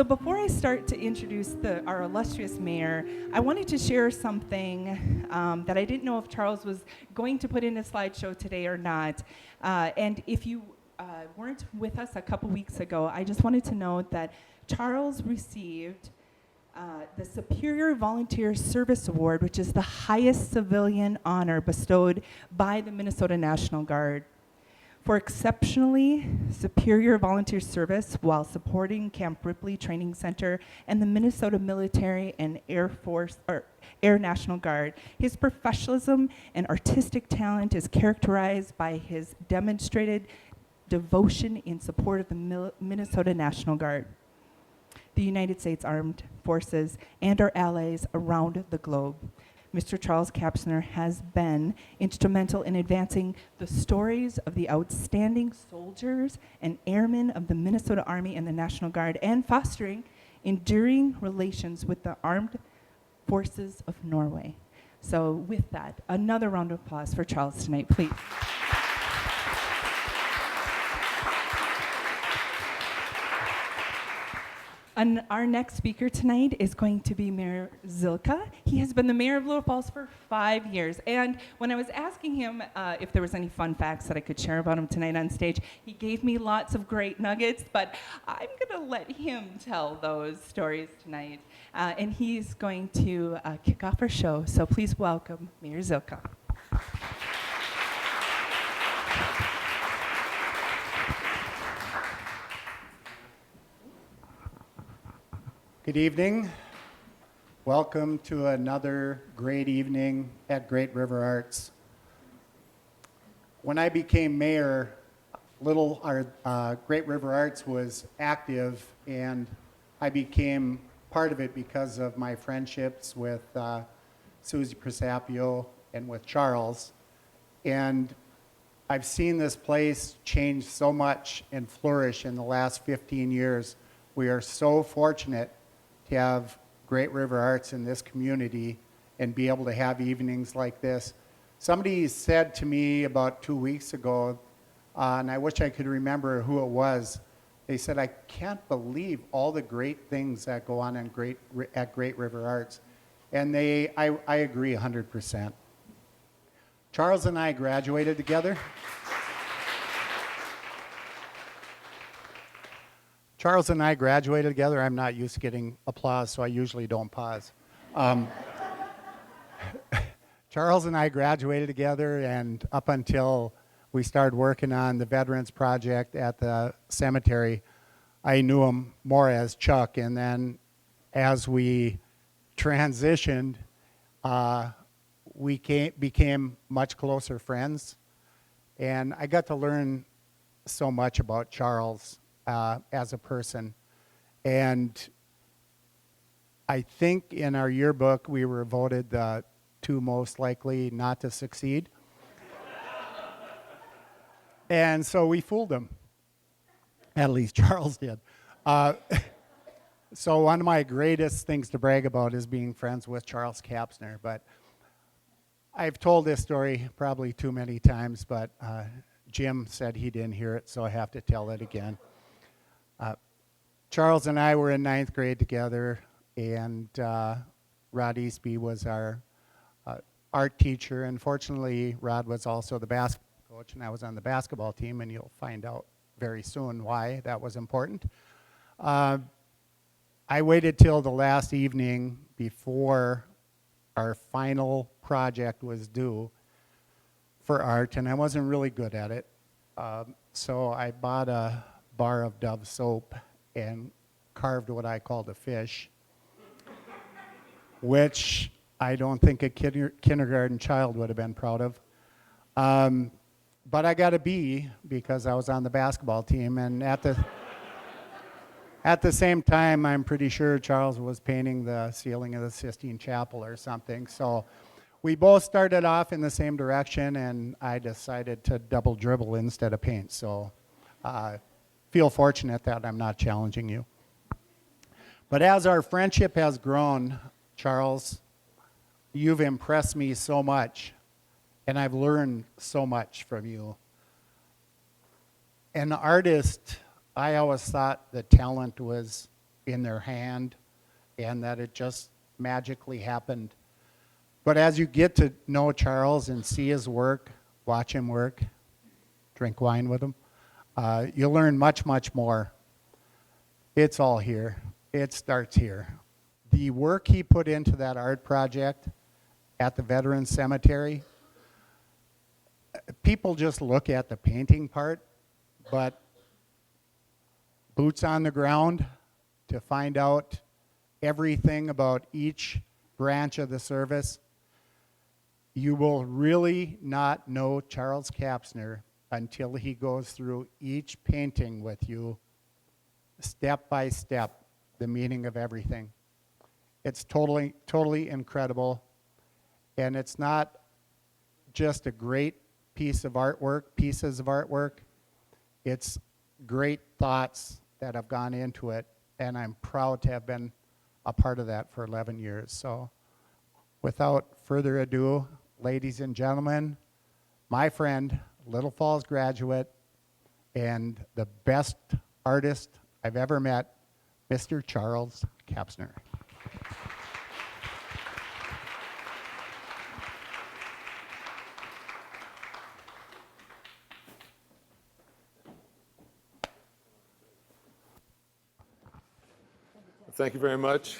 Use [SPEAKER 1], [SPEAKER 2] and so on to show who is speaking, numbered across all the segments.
[SPEAKER 1] before I start to introduce our illustrious mayor, I wanted to share something that I didn't know if Charles was going to put in a slideshow today or not. And if you weren't with us a couple weeks ago, I just wanted to note that Charles received the Superior Volunteer Service Award, which is the highest civilian honor bestowed by the Minnesota National Guard, for exceptionally superior volunteer service while supporting Camp Ripley Training Center and the Minnesota Military and Air Force, or Air National Guard. His professionalism and artistic talent is characterized by his demonstrated devotion in support of the Minnesota National Guard, the United States Armed Forces, and our allies around the globe. Mr. Charles Kapsner has been instrumental in advancing the stories of the outstanding soldiers and airmen of the Minnesota Army and the National Guard, and fostering enduring relations with the Armed Forces of Norway. So with that, another round of applause for Charles tonight, please. And our next speaker tonight is going to be Mayor Zilka. He has been the mayor of Little Falls for 5 years. And when I was asking him if there was any fun facts that I could share about him tonight on stage, he gave me lots of great nuggets, but I'm gonna let him tell those stories tonight. And he's going to kick off our show. So please welcome Mayor Zilka.
[SPEAKER 2] Good evening. Welcome to another great evening at Great River Arts. When I became mayor, Great River Arts was active, and I became part of it because of my friendships with Susie Presapio and with Charles. And I've seen this place change so much and flourish in the last 15 years. We are so fortunate to have Great River Arts in this community and be able to have evenings like this. Somebody said to me about 2 weeks ago, and I wish I could remember who it was, they said, I can't believe all the great things that go on at Great River Arts. And I agree 100%. Charles and I graduated together. Charles and I graduated together. I'm not used to getting applause, so I usually don't pause. Charles and I graduated together, and up until we started working on the Veterans Project at the cemetery, I knew him more as Chuck. And then as we transitioned, we became much closer friends. And I got to learn so much about Charles as a person. And I think in our yearbook we were voted the 2 most likely not to succeed. And so we fooled him. At least Charles did. So one of my greatest things to brag about is being friends with Charles Kapsner. But I've told this story probably too many times, but Jim said he didn't hear it, so I have to tell it again. Charles and I were in 9th grade together, and Rod Eastby was our art teacher. And fortunately, Rod was also the basketball coach, and I was on the basketball team, and you'll find out very soon why that was important. I waited till the last evening before our final project was due for art, and I wasn't really good at it. So I bought a bar of Dove soap and carved what I called a fish, which I don't think a kindergarten child would have been proud of. But I got a B because I was on the basketball team, and at the same time, I'm pretty sure Charles was painting the ceiling of the Sistine Chapel or something. So we both started off in the same direction, and I decided to double dribble instead of paint. So feel fortunate that I'm not challenging you. But as our friendship has grown, Charles, you've impressed me so much, and I've learned so much from you. An artist, I always thought the talent was in their hand and that it just magically happened. But as you get to know Charles and see his work, watch him work, drink wine with him, you'll learn much, much more. It's all here. It starts here. The work he put into that art project at the Veterans Cemetery, people just look at the painting part, but boots on the ground to find out everything about each branch of the service, you will really not know Charles Kapsner until he goes through each painting with you, step by step, the meaning of everything. It's totally, totally incredible. And it's not just a great pieces of artwork. It's great thoughts that have gone into it, and I'm proud to have been a part of that for 11 years. So without further ado, ladies and gentlemen, my friend, Little Falls graduate, and the best artist I've ever met, Mr. Charles Kapsner.
[SPEAKER 3] Thank you very much.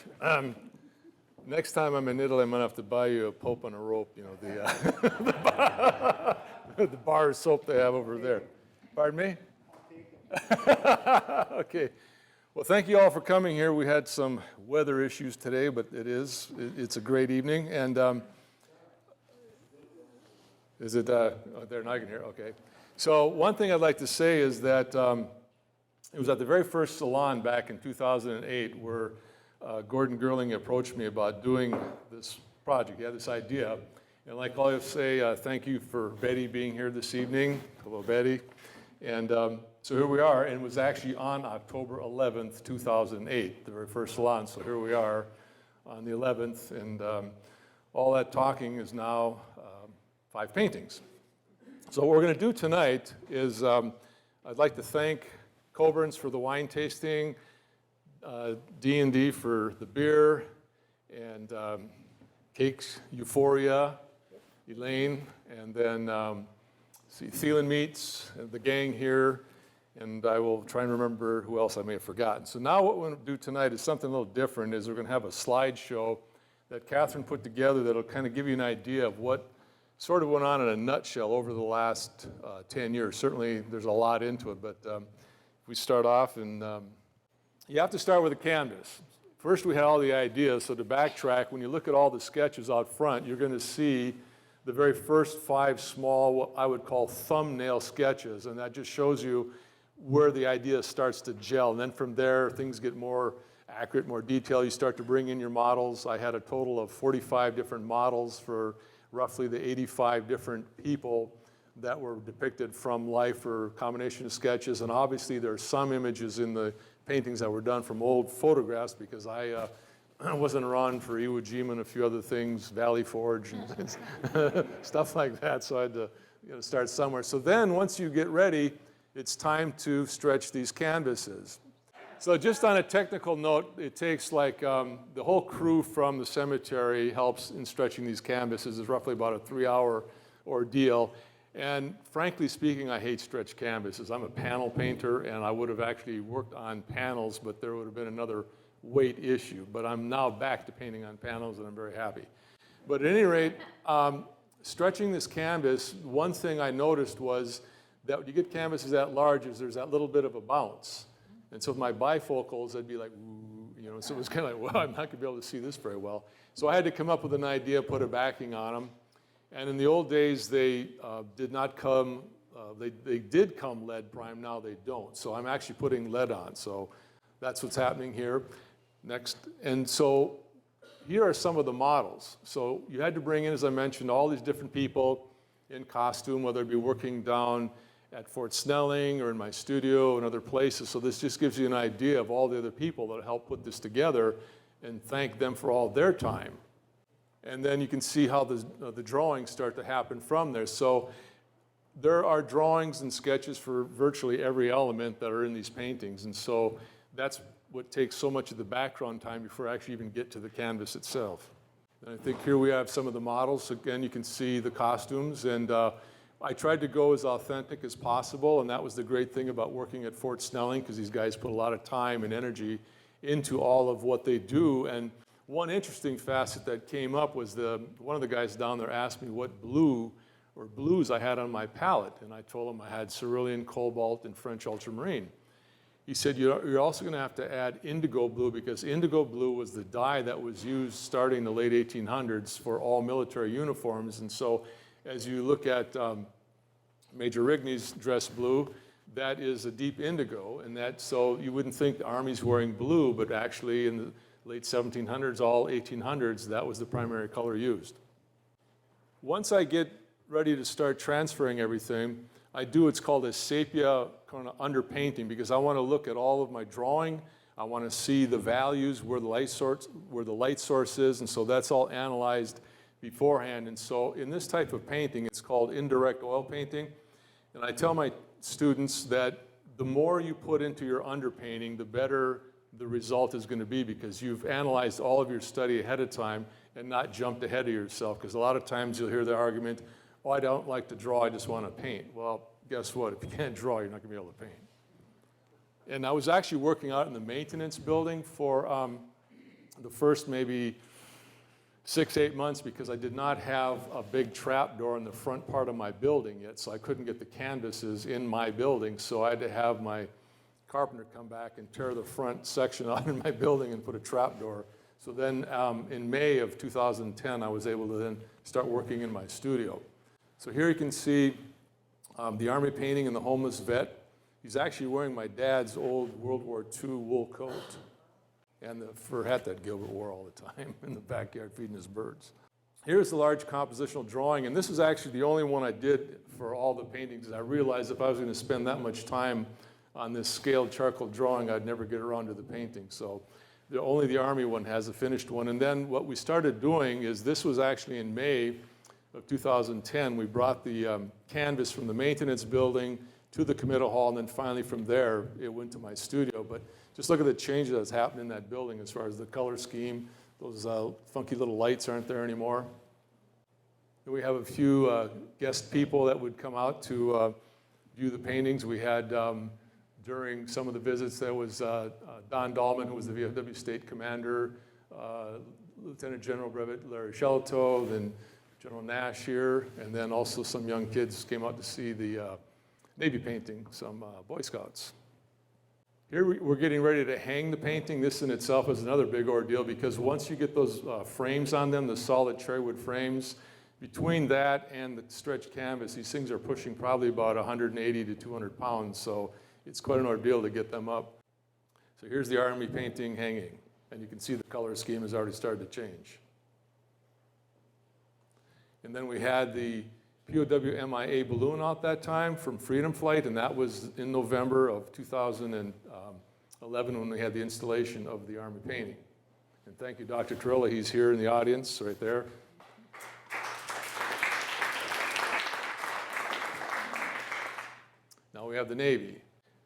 [SPEAKER 3] Next time I'm in Italy, I'm gonna have to buy you a Pope on a rope, you know, the bar of soap they have over there. Pardon me? Okay. Well, thank you all for coming here. We had some weather issues today, but it's a great evening. And is it, oh, there, now I can hear, okay. So one thing I'd like to say is that it was at the very first Salon back in 2008 where Gordon Gerling approached me about doing this project. He had this idea. And like I'll say, thank you for Betty being here this evening. Hello, Betty. And so here we are, and it was actually on October 11th, 2008, the very first Salon. So here we are on the 11th, and all that talking is now 5 paintings. So what we're going to do tonight is I'd like to thank Coburn's for the wine tasting, D&D for the beer, and Cakes Euphoria, Elaine, and then Thielen Meats, and the gang here, and I will try and remember who else I may have forgotten. So now what we're going to do tonight is something a little different, is we're going to have a slideshow that Catherine put together that'll kind of give you an idea of what sort of went on in a nutshell over the last 10 years. Certainly there's a lot into it, but we start off, and you have to start with a canvas. First, we had all the ideas, so to backtrack, when you look at all the sketches out front, you're going to see the very first 5 small, what I would call thumbnail sketches, and that just shows you where the idea starts to gel. And then from there, things get more accurate, more detailed. You start to bring in your models. I had a total of 45 different models for roughly the 85 different people that were depicted from life or combination of sketches. And obviously there are some images in the paintings that were done from old photographs, because I wasn't around for Iwo Jima and a few other things, Valley Forge and stuff like that. So I had to start somewhere. So then once you get ready, it's time to stretch these canvases. So just on a technical note, it takes like the whole crew from the cemetery helps in stretching these canvases. It's roughly about a 3-hour ordeal. And frankly speaking, I hate stretched canvases. I'm a panel painter, and I would have actually worked on panels, but there would have been another weight issue. But I'm now back to painting on panels, and I'm very happy. But at any rate, stretching this canvas, one thing I noticed was that when you get canvases that large, there's that little bit of a bounce. And so with my bifocals, I'd be like, ooh, so it was kind of like, well, I'm not going to be able to see this very well. So I had to come up with an idea, put a backing on them. And in the old days, they did not come, they did come lead prime, now they don't. So I'm actually putting lead on. So that's what's happening here. Next. And so here are some of the models. So you had to bring in, as I mentioned, all these different people in costume, whether it be working down at Fort Snelling or in my studio and other places. So this just gives you an idea of all the other people that helped put this together, and thank them for all their time. And then you can see how the drawings start to happen from there. So there are drawings and sketches for virtually every element that are in these paintings. And so that's what takes so much of the background time before I actually even get to the canvas itself. And I think here we have some of the models. Again, you can see the costumes, and I tried to go as authentic as possible, and that was the great thing about working at Fort Snelling, because these guys put a lot of time and energy into all of what they do. And one interesting facet that came up was one of the guys down there asked me what blue or blues I had on my palette, and I told him I had cerulean, cobalt, and French ultramarine. He said, you're also going to have to add indigo blue, because indigo blue was the dye that was used starting in the late 1800s for all military uniforms. And so as you look at Major Rigney's dress blue, that is a deep indigo, and so you wouldn't think the Army's wearing blue, but actually in the late 1700s, all 1800s, that was the primary color used. Once I get ready to start transferring everything, I do what's called a sepia kind of underpainting, because I want to look at all of my drawing. I want to see the values, where the light source is, and so that's all analyzed beforehand. And so in this type of painting, it's called indirect oil painting. And I tell my students that the more you put into your underpainting, the better the result is going to be, because you've analyzed all of your study ahead of time and not jumped ahead of yourself. Because a lot of times you'll hear the argument, oh, I don't like to draw, I just want to paint. Well, guess what? If you can't draw, you're not going to be able to paint. And I was actually working out in the maintenance building for the first maybe 6-8 months, because I did not have a big trap door in the front part of my building yet, so I couldn't get the canvases in my building, so I had to have my carpenter come back and tear the front section out in my building and put a trap door. So then in May of 2010, I was able to then start working in my studio. So here you can see the Army painting and the homeless vet. He's actually wearing my dad's old World War II wool coat and the fur hat that Gilbert wore all the time in the backyard feeding his birds. Here's the large compositional drawing, and this is actually the only one I did for all the paintings. I realized if I was going to spend that much time on this scaled charcoal drawing, I'd never get around to the painting. So only the Army one has a finished one. And then what we started doing is, this was actually in May of 2010, we brought the canvas from the maintenance building to the committal hall, and then finally from there, it went to my studio. But just look at the change that's happened in that building as far as the color scheme. Those funky little lights aren't there anymore. We have a few guest people that would come out to view the paintings. We had, during some of the visits, there was Don Dahlman, who was the VFW State Commander, Lieutenant General Brevet Larry Shelto, then General Nash here, and then also some young kids came out to see the Navy painting, some Boy Scouts. Here we're getting ready to hang the painting. This in itself is another big ordeal, because once you get those frames on them, the solid cherry wood frames, between that and the stretched canvas, these things are pushing probably about 180 to 200 pounds, so it's quite an ordeal to get them up. So here's the Army painting hanging, and you can see the color scheme has already started to change. And then we had the POW MIA balloon out that time from Freedom Flight, and that was in November of 2011 when we had the installation of the Army painting. And thank you, Dr. Torilla. He's here in the audience right there. Now we have the Navy.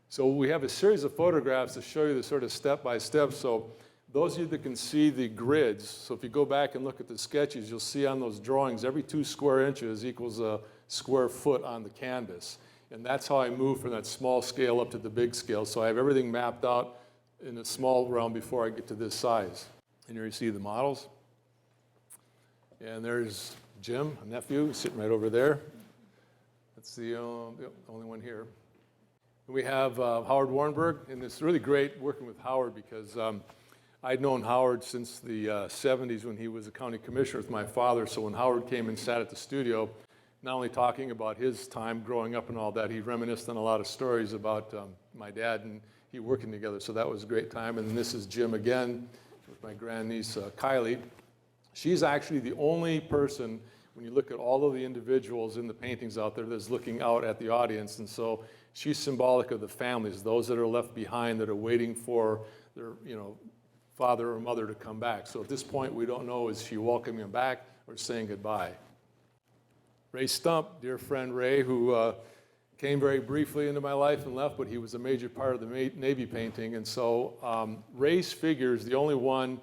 [SPEAKER 3] So we have a series of photographs to show you the sort of step-by-step. So those of you that can see the grids, so if you go back and look at the sketches, you'll see on those drawings, every 2 square inches equals a square foot on the canvas. And that's how I move from that small scale up to the big scale. So I have everything mapped out in a small realm before I get to this size. And here you see the models. And there's Jim, a nephew, sitting right over there. That's the only one here. We have Howard Warrenberg, and it's really great working with Howard, because I'd known Howard since the 70s when he was a county commissioner with my father. So when Howard came and sat at the studio, not only talking about his time growing up and all that, he reminisced on a lot of stories about my dad and he working together. So that was a great time. And then this is Jim again with my grandniece, Kylie. She's actually the only person, when you look at all of the individuals in the paintings out there, that's looking out at the audience. And so she's symbolic of the families, those that are left behind that are waiting for their, father or mother to come back. So at this point, we don't know, is she welcoming him back or saying goodbye? Ray Stump, dear friend Ray, who came very briefly into my life and left, but he was a major part of the Navy painting. And so Ray's figure is the only one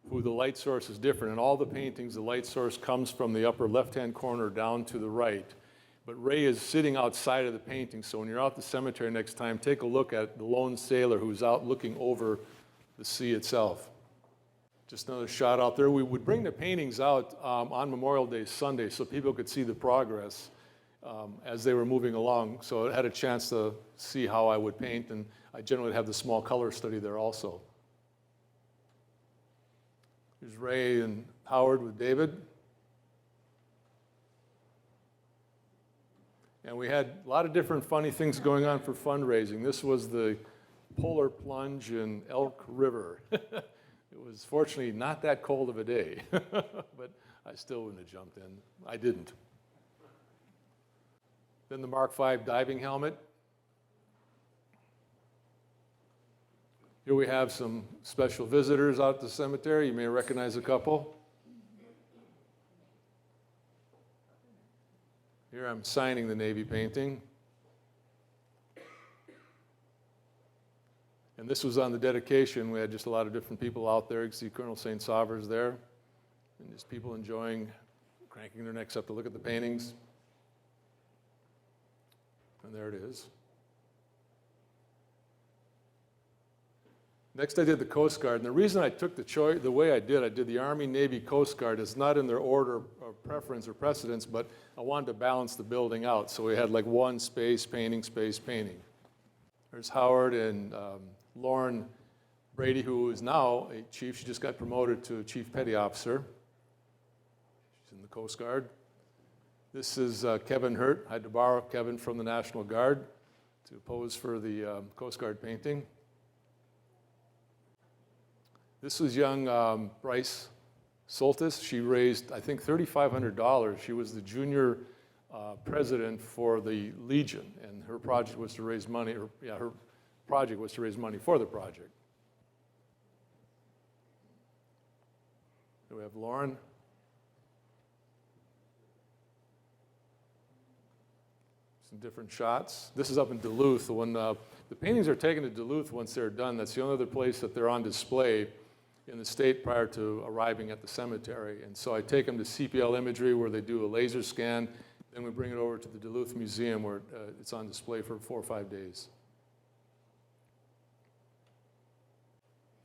[SPEAKER 3] who the light source is different. In all the paintings, the light source comes from the upper left-hand corner down to the right. But Ray is sitting outside of the painting, so when you're out at the cemetery next time, take a look at the lone sailor who's out looking over the sea itself. Just another shot out there. We would bring the paintings out on Memorial Day Sunday so people could see the progress as they were moving along. So I had a chance to see how I would paint, and I generally have the small color study there also. Here's Ray and Howard with David. And we had a lot of different funny things going on for fundraising. This was the polar plunge in Elk River. It was fortunately not that cold of a day, but I still wouldn't have jumped in. I didn't. Then the Mark V diving helmet. Here we have some special visitors out at the cemetery. You may recognize a couple. Here I'm signing the Navy painting. And this was on the dedication. We had just a lot of different people out there. You can see Colonel St. Sauver's there. And just people enjoying, cranking their necks up to look at the paintings. And there it is. Next, I did the Coast Guard. And the reason I took the way I did the Army, Navy, Coast Guard. It's not in their order of preference or precedence, but I wanted to balance the building out. So we had like one space painting, space painting. There's Howard and Lauren Brady, who is now a chief. She just got promoted to Chief Petty Officer. She's in the Coast Guard. This is Kevin Hurt. I had to borrow Kevin from the National Guard to pose for the Coast Guard painting. This was young Bryce Soltis. She raised, I think, $3,500. She was the junior president for the Legion, and her project was to raise money, her project was to raise money for the project. Here we have Lauren. Some different shots. This is up in Duluth. When the paintings are taken to Duluth once they're done, that's the only other place that they're on display in the state prior to arriving at the cemetery. And so I take them to CPL Imagery where they do a laser scan. Then we bring it over to the Duluth Museum where it's on display for 4 or 5 days.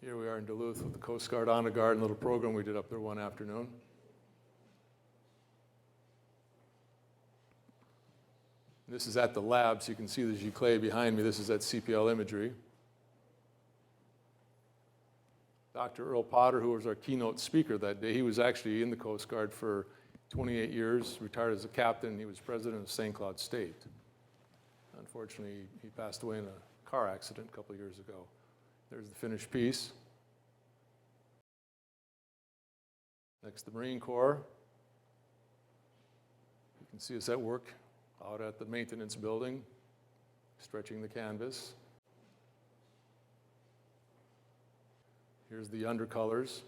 [SPEAKER 3] Here we are in Duluth with the Coast Guard Honor Guard and a little program we did up there one afternoon. This is at the lab, so you can see the giclée behind me. This is at CPL Imagery. Dr. Earl Potter, who was our keynote speaker that day, he was actually in the Coast Guard for 28 years, retired as a captain. He was president of St. Cloud State. Unfortunately, he passed away in a car accident a couple of years ago. There's the finished piece. Next, the Marine Corps. You can see us at work out at the maintenance building, stretching the canvas. Here's the undercolors.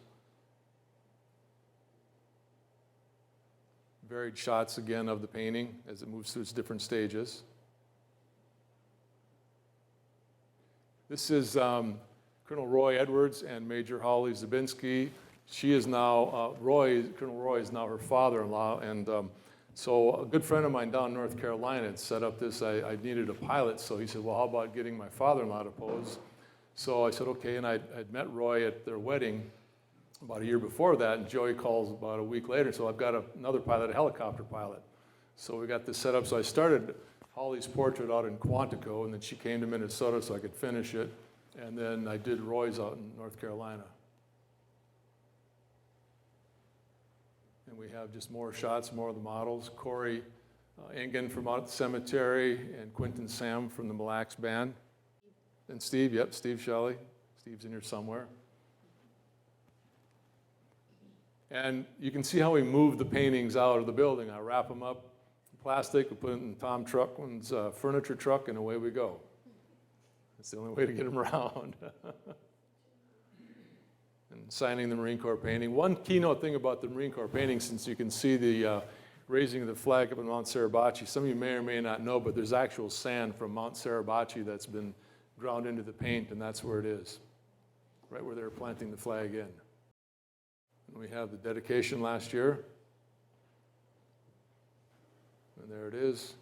[SPEAKER 3] Varied shots again of the painting as it moves through its different stages. This is Colonel Roy Edwards and Major Holly Zabinski. She is now, Colonel Roy is now her father-in-law, and so a good friend of mine down in North Carolina had set up this, I needed a pilot, so he said, well, how about getting my father-in-law to pose? So I said, okay, and I'd met Roy at their wedding about a year before that, and Joey calls about a week later, so I've got another pilot, a helicopter pilot. So we got this set up, so I started Holly's portrait out in Quantico, and then she came to Minnesota so I could finish it, and then I did Roy's out in North Carolina. And we have just more shots, more of the models. Corey Engen from out at the cemetery, and Quentin Sam from the Mille Lacs Band. And Steve, yep, Steve Shelley. Steve's in here somewhere. And you can see how we move the paintings out of the building. I wrap them up in plastic, we put it in Tom Truckman's furniture truck, and away we go. That's the only way to get them around. And signing the Marine Corps painting. One keynote thing about the Marine Corps painting, since you can see the raising the flag up in Mount Suribachi. Some of you may or may not know, but there's actual sand from Mount Suribachi that's been ground into the paint, and that's where it is, right where they were planting the flag in. And we have the dedication last year. And there it is.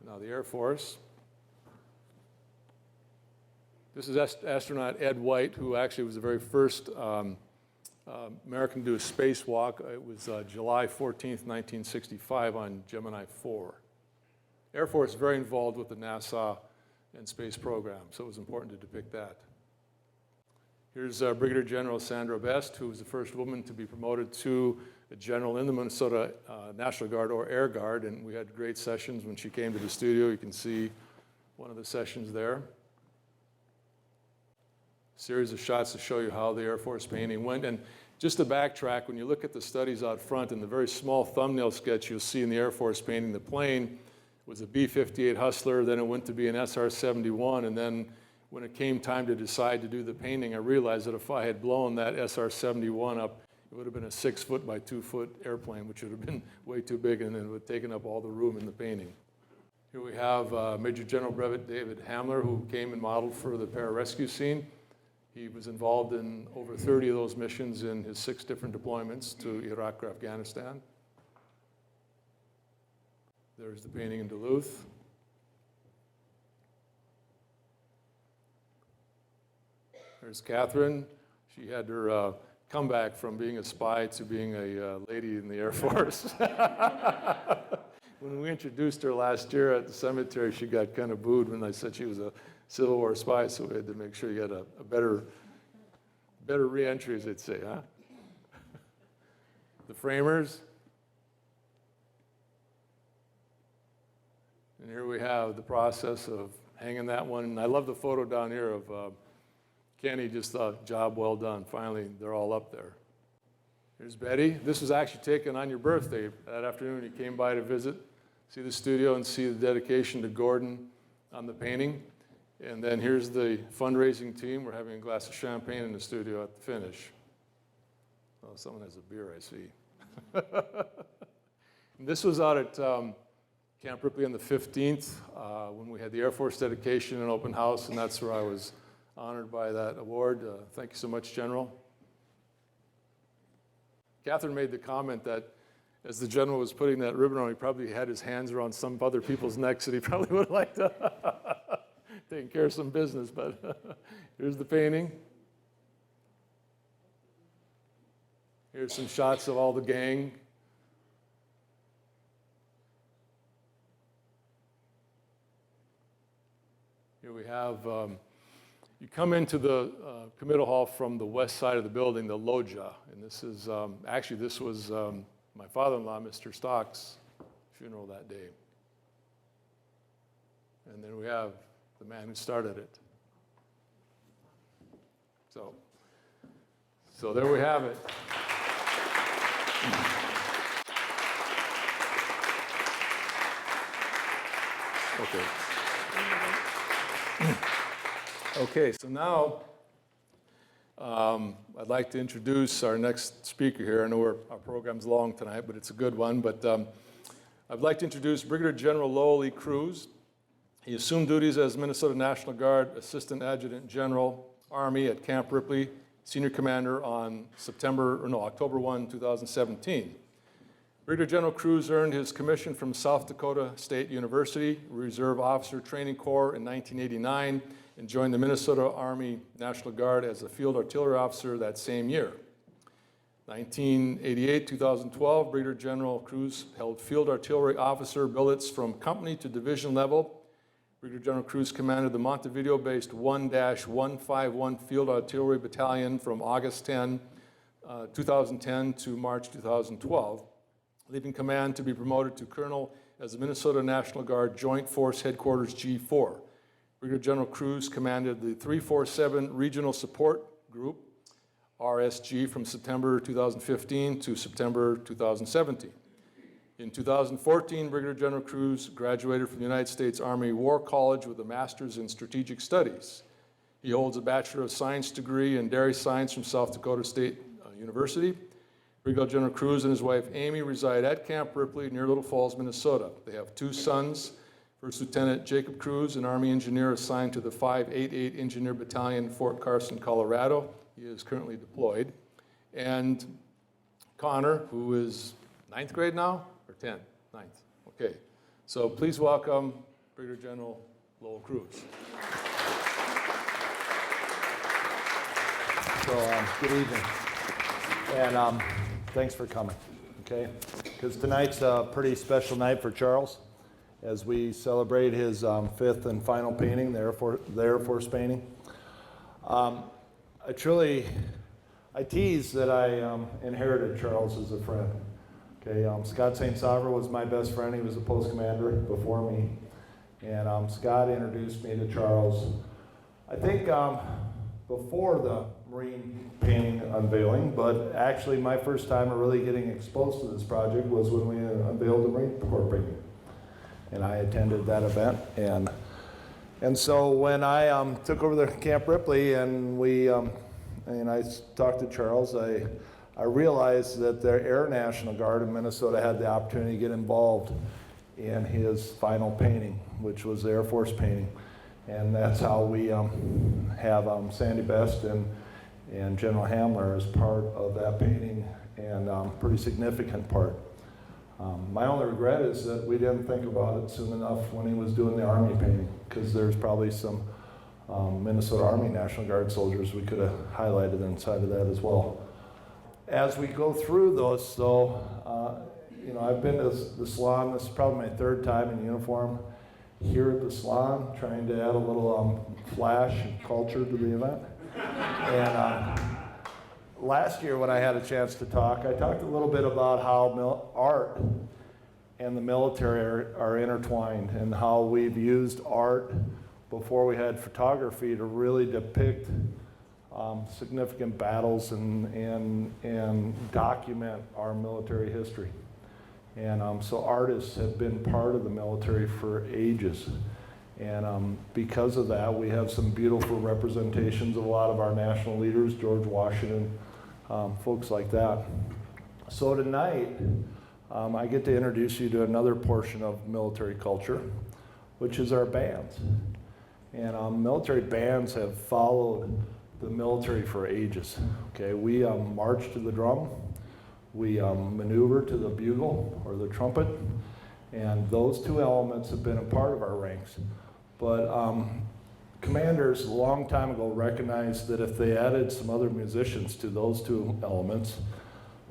[SPEAKER 3] Now the Air Force. This is astronaut Ed White, who actually was the very first American to do a spacewalk. It was July 14th, 1965 on Gemini 4. Air Force is very involved with the NASA and space program, so it was important to depict that. Here's Brigadier General Sandra Best, who was the first woman to be promoted to a general in the Minnesota National Guard or Air Guard, and we had great sessions when she came to the studio. You can see one of the sessions there. Series of shots to show you how the Air Force painting went. And just to backtrack, when you look at the studies out front, in the very small thumbnail sketch you'll see in the Air Force painting, the plane was a B-58 Hustler, then it went to be an SR-71, and then when it came time to decide to do the painting, I realized that if I had blown that SR-71 up, it would have been a 6-foot by 2-foot airplane, which would have been way too big, and it would have taken up all the room in the painting. Here we have Major General Brevet David Hamler, who came and modeled for the pararescue scene. He was involved in over 30 of those missions in his 6 different deployments to Iraq or Afghanistan. There's the painting in Duluth. There's Catherine. She had her comeback from being a spy to being a lady in the Air Force. When we introduced her last year at the cemetery, she got kind of booed when I said she was a Civil War spy, so we had to make sure you had a better re-entry, as they'd say, huh? The framers. And here we have the process of hanging that one. And I love the photo down here of Kenny, just thought, job well done. Finally, they're all up there. Here's Betty. This was actually taken on your birthday. That afternoon, you came by to visit, see the studio, and see the dedication to Gordon on the painting. And then here's the fundraising team. We're having a glass of champagne in the studio at the finish. Oh, someone has a beer, I see. And this was out at Camp Ripley on the 15th when we had the Air Force dedication and open house, and that's where I was honored by that award. Thank you so much, General. Catherine made the comment that as the General was putting that ribbon on, he probably had his hands around some other people's necks that he probably would have liked to taking care of some business, but here's the painting. Here's some shots of all the gang. Here we have, you come into the committal hall from the west side of the building, the loggia, and this is, actually this was my father-in-law, Mr. Stock's funeral that day. And then we have the man who started it. So there we have it. Okay. Okay, so now I'd like to introduce our next speaker here. I know our program's long tonight, but it's a good one. But I'd like to introduce Brigadier General Lowell E. Cruz. He assumed duties as Minnesota National Guard Assistant Adjutant General, Army at Camp Ripley, Senior Commander on October 1, 2017. Brigadier General Cruz earned his commission from South Dakota State University, Reserve Officer Training Corps in 1989, and joined the Minnesota Army National Guard as a Field Artillery Officer that same year. 1988-2012, Brigadier General Cruz held Field Artillery Officer billets from company to division level. Brigadier General Cruz commanded the Montevideo-based 1-151 Field Artillery Battalion from August 10, 2010 to March 2012, leaving command to be promoted to colonel as the Minnesota National Guard Joint Force Headquarters G4. Brigadier General Cruz commanded the 347 Regional Support Group, RSG, from September 2015 to September 2017. In 2014, Brigadier General Cruz graduated from the United States Army War College with a master's in strategic studies. He holds a Bachelor of Science degree in dairy science from South Dakota State University. Brigadier General Cruz and his wife Amy reside at Camp Ripley near Little Falls, Minnesota. They have 2 sons, First Lieutenant Jacob Cruz, an Army engineer assigned to the 588 Engineer Battalion, Fort Carson, Colorado. He is currently deployed. And Connor, who is 9th grade now, or 10th? 9th, okay. So please welcome Brigadier General Lowell Cruz.
[SPEAKER 4] So, good evening, and thanks for coming, okay? Because tonight's a pretty special night for Charles as we celebrate his 5th and final painting, the Air Force painting. I tease that I inherited Charles as a friend. Okay, Scott St. Saver was my best friend. He was a post commander before me, and Scott introduced me to Charles. I think before the Marine painting unveiling, but actually my first time of really getting exposed to this project was when we unveiled the Marine Corps painting, and I attended that event. And so when I took over the Camp Ripley and I talked to Charles, I realized that the Air National Guard of Minnesota had the opportunity to get involved in his final painting, which was the Air Force painting. And that's how we have Sandy Best and General Hamler as part of that painting, and pretty significant part. My only regret is that we didn't think about it soon enough when he was doing the Army painting, because there's probably some Minnesota Army National Guard soldiers we could have highlighted inside of that as well. As we go through those, though, I've been to the Salon. This is probably my 3rd time in uniform here at the Salon, trying to add a little flash and culture to the event. And last year when I had a chance to talk, I talked a little bit about how art and the military are intertwined, and how we've used art before we had photography to really depict significant battles and document our military history. And so artists have been part of the military for ages. And because of that, we have some beautiful representations of a lot of our national leaders, George Washington, folks like that. So tonight, I get to introduce you to another portion of military culture, which is our bands. And military bands have followed the military for ages. Okay, we march to the drum, we maneuver to the bugle or the trumpet, and those 2 elements have been a part of our ranks. But commanders a long time ago recognized that if they added some other musicians to those 2 elements,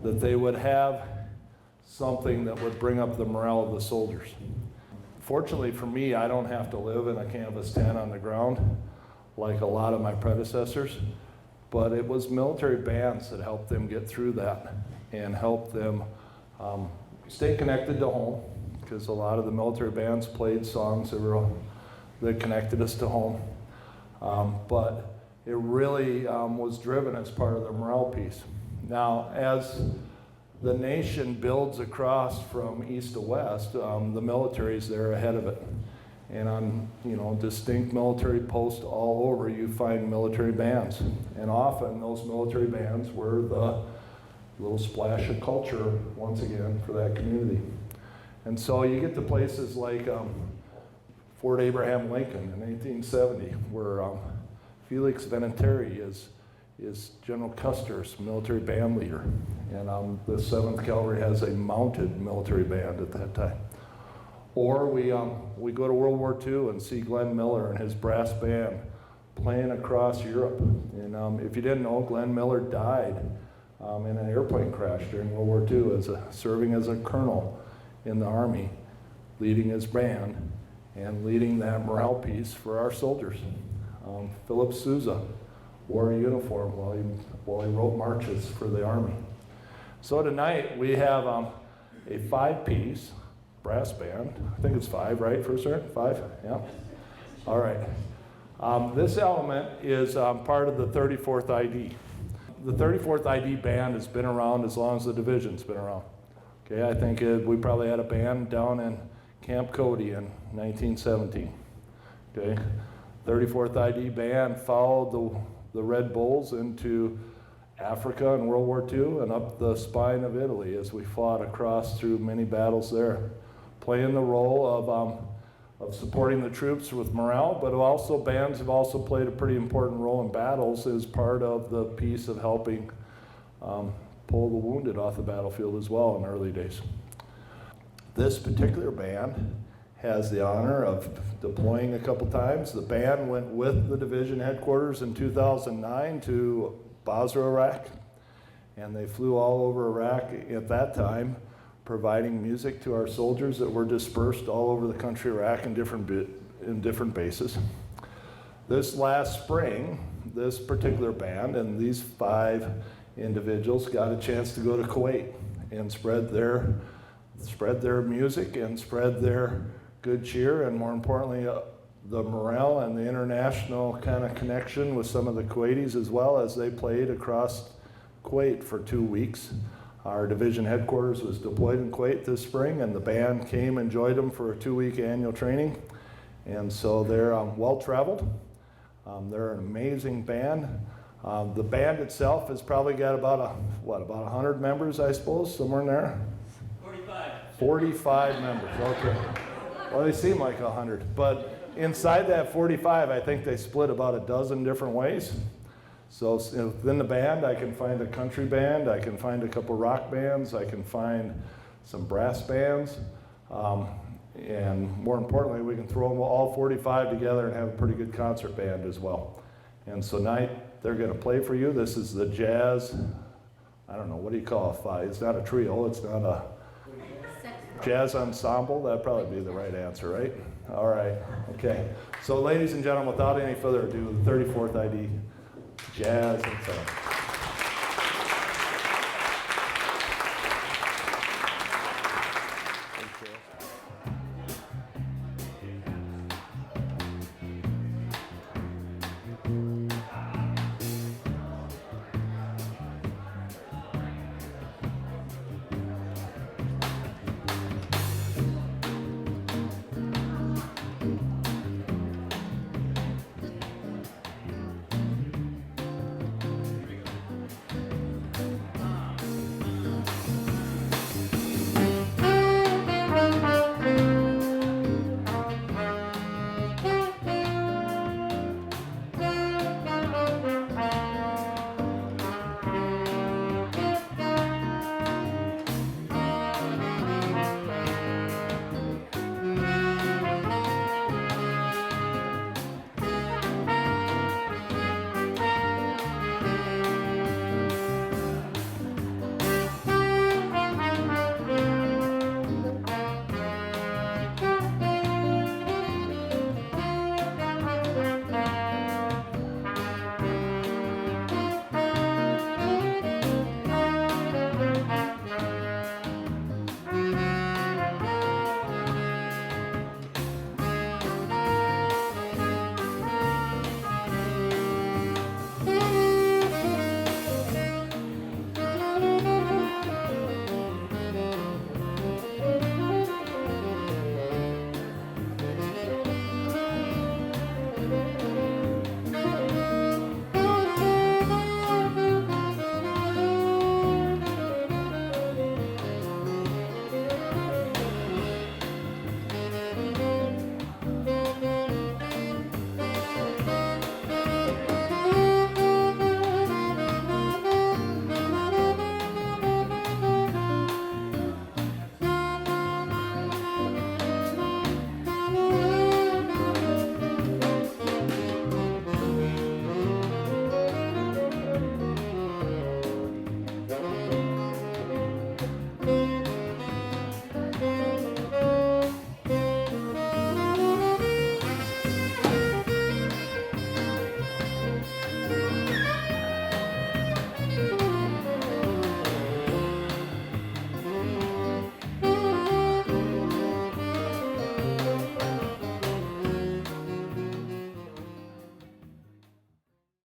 [SPEAKER 4] that they would have something that would bring up the morale of the soldiers. Fortunately for me, I don't have to live in a canvas tent on the ground like a lot of my predecessors, but it was military bands that helped them get through that and helped them stay connected to home, because a lot of the military bands played songs that connected us to home. But it really was driven as part of the morale piece. Now, as the nation builds across from east to west, the military's there ahead of it. And on distinct military posts all over, you find military bands. And often those military bands were the little splash of culture, once again, for that community. And so you get to places like Fort Abraham Lincoln in 1870, where Felix Veneteri is General Custer's military band leader. And the 7th Cavalry has a mounted military band at that time. Or we go to World War II and see Glenn Miller and his brass band playing across Europe. And if you didn't know, Glenn Miller died in an airplane crash during World War II serving as a colonel in the Army, leading his band and leading that morale piece for our soldiers. Philip Sousa wore a uniform while he wrote marches for the Army. So tonight we have a 5-piece brass band. I think it's 5, right, for certain? 5? Yeah. All right. This element is part of the 34th ID. The 34th ID band has been around as long as the division's been around. Okay, I think we probably had a band down in Camp Cody in 1917. Okay, 34th ID band followed the Red Bulls into Africa in World War II and up the spine of Italy as we fought across through many battles there, playing the role of supporting the troops with morale, but also bands have also played a pretty important role in battles as part of the piece of helping pull the wounded off the battlefield as well in the early days. This particular band has the honor of deploying a couple times. The band went with the division headquarters in 2009 to Basra, Iraq, and they flew all over Iraq at that time, providing music to our soldiers that were dispersed all over the country, Iraq, in different bases. This last spring, this particular band and these 5 individuals got a chance to go to Kuwait and spread their music and spread their good cheer, and more importantly, the morale and the international kind of connection with some of the Kuwaitis, as well as they played across Kuwait for 2 weeks. Our division headquarters was deployed in Kuwait this spring, and the band came and joined them for a 2-week annual training. And so they're well-traveled. They're an amazing band. The band itself has probably got about 100 members, I suppose, somewhere in there? 45 members, okay. Well, they seem like 100, but inside that 45, I think they split about a dozen different ways. So within the band, I can find a country band, I can find a couple rock bands, I can find some brass bands, and more importantly, we can throw them all 45 together and have a pretty good concert band as well. And so tonight, they're gonna play for you. This is the jazz, I don't know, what do you call it? It's not a trio, it's not a jazz ensemble. That'd probably be the right answer, right? All right, okay. So ladies and gentlemen, without any further ado, the 34th ID Jazz Ensemble.